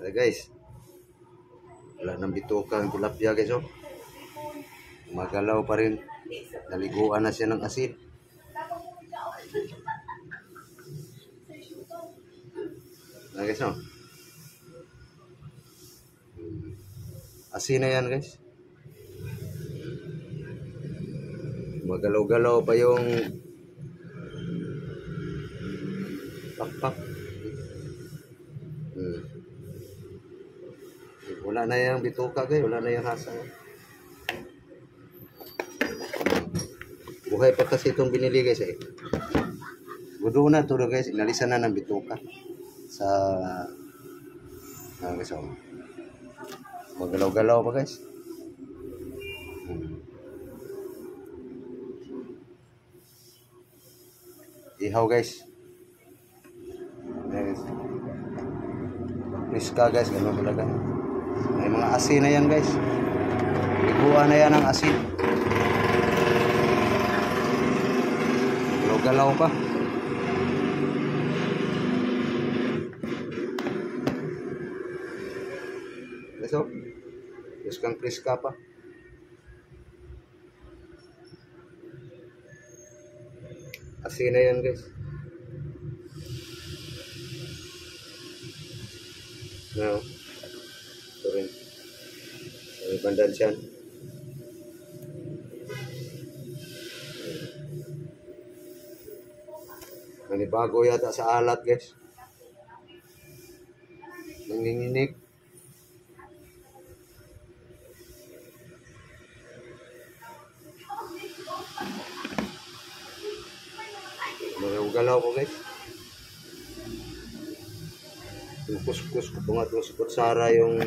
Ay guys, wala nang bituka ang tilapia guys, oh. Magalaw pa rin. Naliguan na siya ng asin. Ay guys, oh. Asin na yan guys. Magalaw-galaw pa yung pakpak. Wala na yung bituka guys, wala na yung hasa. Buhay pa kasi itong binili guys eh. Budo na ito guys, inalisan na ng bituka sa guys, oh. Magalaw-galaw pa guys. Ihaw guys. Guys. Priska guys, gano'n talaga. May mga asin na yan guys. Liguan na yan ang asin. Galaw-galaw pa. Guys, oh. Priska pa. Asin na yan guys. Now, ito rin. May bandan siya. Nanibago yata sa alat guys. Nanginginig. Magalaw ko guys. Yung kuskus ko nga itong sa kutsara yung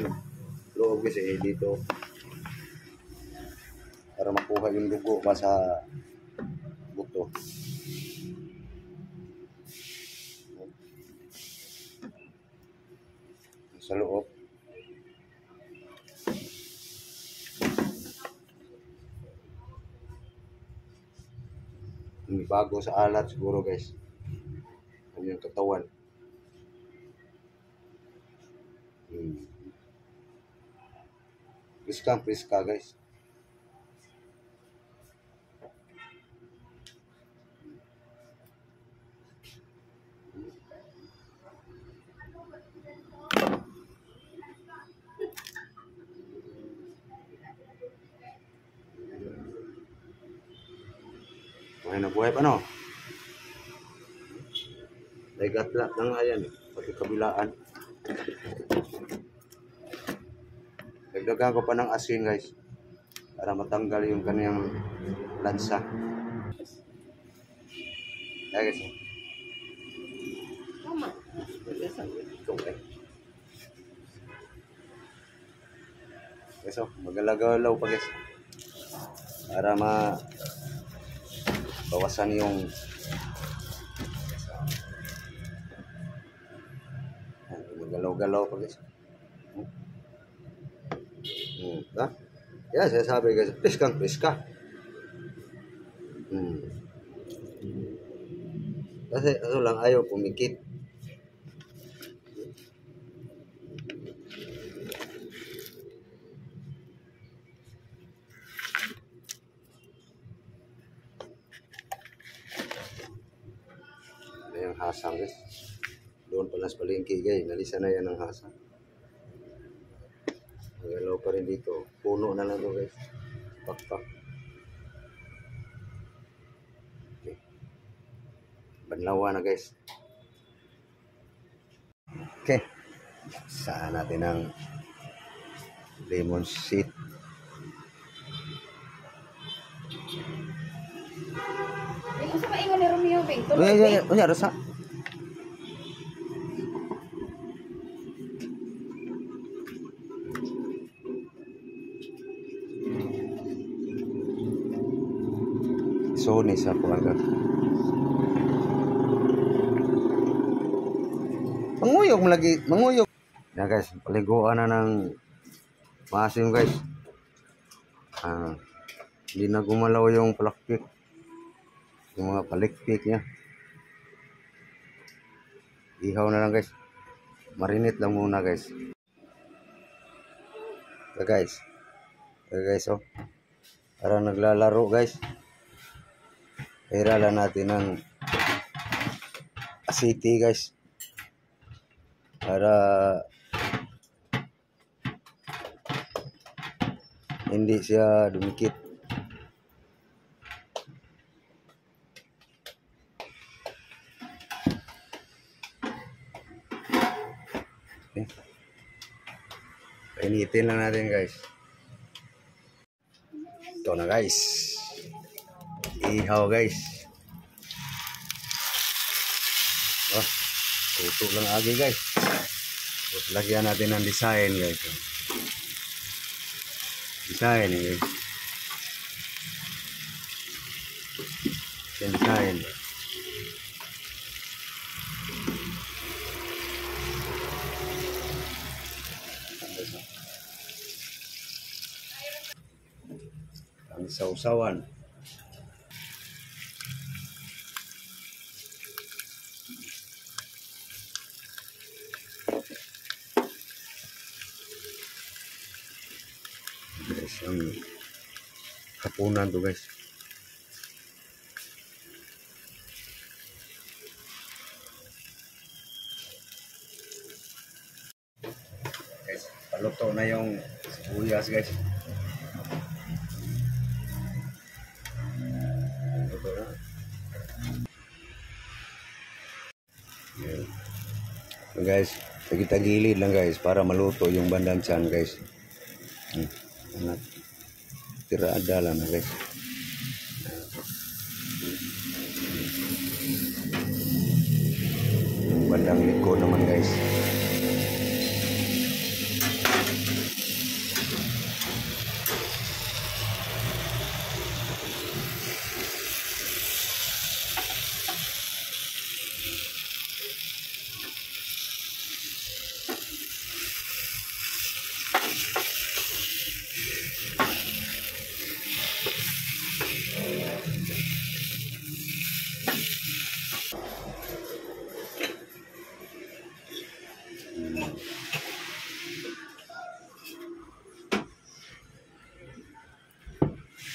loob guys eh dito. Para makuha yung dugo pa sa buto. Sa loob. Bago sa alat siguro guys. Ano yung katawan. Priska guys. Buhay na buhay pa no. Daigatla lang ayan eh. Pati kabilaan. Dagdagan ko pa ng asin guys. Para matanggal yung kanyang lansa. Ayan guys. Guys, oh, magalagaw pa guys. Para bawasan yung magalaw-galaw pa guys. Ha? Yan, saya sabi guys, priska. Kasi ano lang, ayaw pumikit. Ano yung hasang guys. Doon pala sa palengke guys, nalisa na yan ang hasang. Magalaw pa rin dito. Puno na lang to guys. Pakpak. Okay. Banlawa na guys. Okay. Saan natin ang lemon seed. Gusto ba ingon ni Romeo Bing? Unya rasa. So ni sa kuwaga. Manguyog lagi, manguyog. Ya guys, paliguan na ng maasim guys. Hindi na gumalaw yung palakpik. Yung mga palikpik niya. Ihaw na lang guys. Marinate lang muna guys. Guys. Guys, oh. Parang naglalaro, guys. Hiralan natin ng asiti, guys. Para hindi siya dumikit. Okay. Painitin lang natin, guys. Ito na, guys. Ihaw, guys. Oh, tutok lang agi, guys. Tapos lagyan natin ng design, guys. Design, guys. Design. Ang sausawan. Guys, ang hapunan to, guys. Guys, paluto na yung sibuyas, guys. Paluto na. So guys, tagilid lang, guys, para maluto yung bandang tiyan, guys. Anak, tirada lang na, guys. Yung bandang liko naman, guys.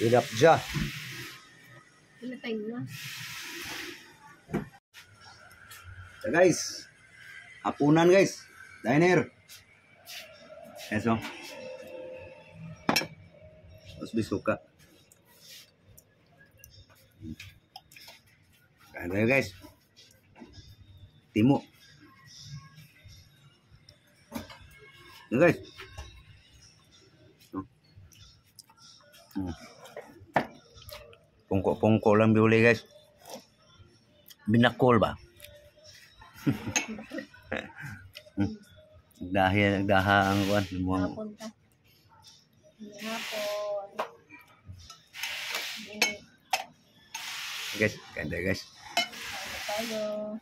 Tilapia. Wala time na. So guys, hapunan, guys. Diner. Eso. Tapos bisuka. Ano yun, guys? Timo. Ano, guys? Pungko-pungko lang biuli, guys. Binakol ba? Nagdaha ang kuwan. Hapon ka. Hapon. Guys, ganda, guys. Tayo.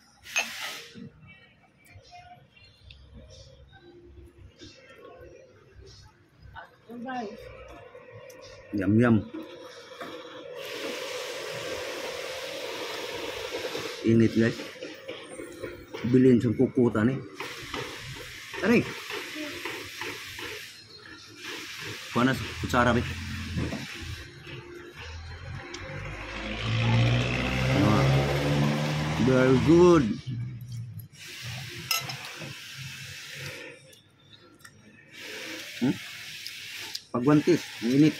Bye. Yum. Init, guys. Bilhin sa kukutan eh. Tari. Kuha na kutsara, be. Very good. Pagwantis, init.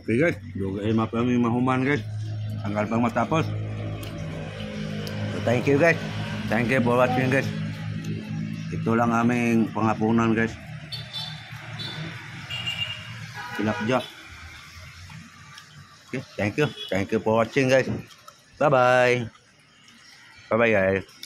Okay, guys, juga kami mahuman, guys. Tanggal pang matapos. So, thank you, guys. Thank you for watching, guys. Ito lang aming panghapunan, guys. Tilapia. Okay, thank you. Thank you for watching, guys. Bye-bye. Bye-bye, guys.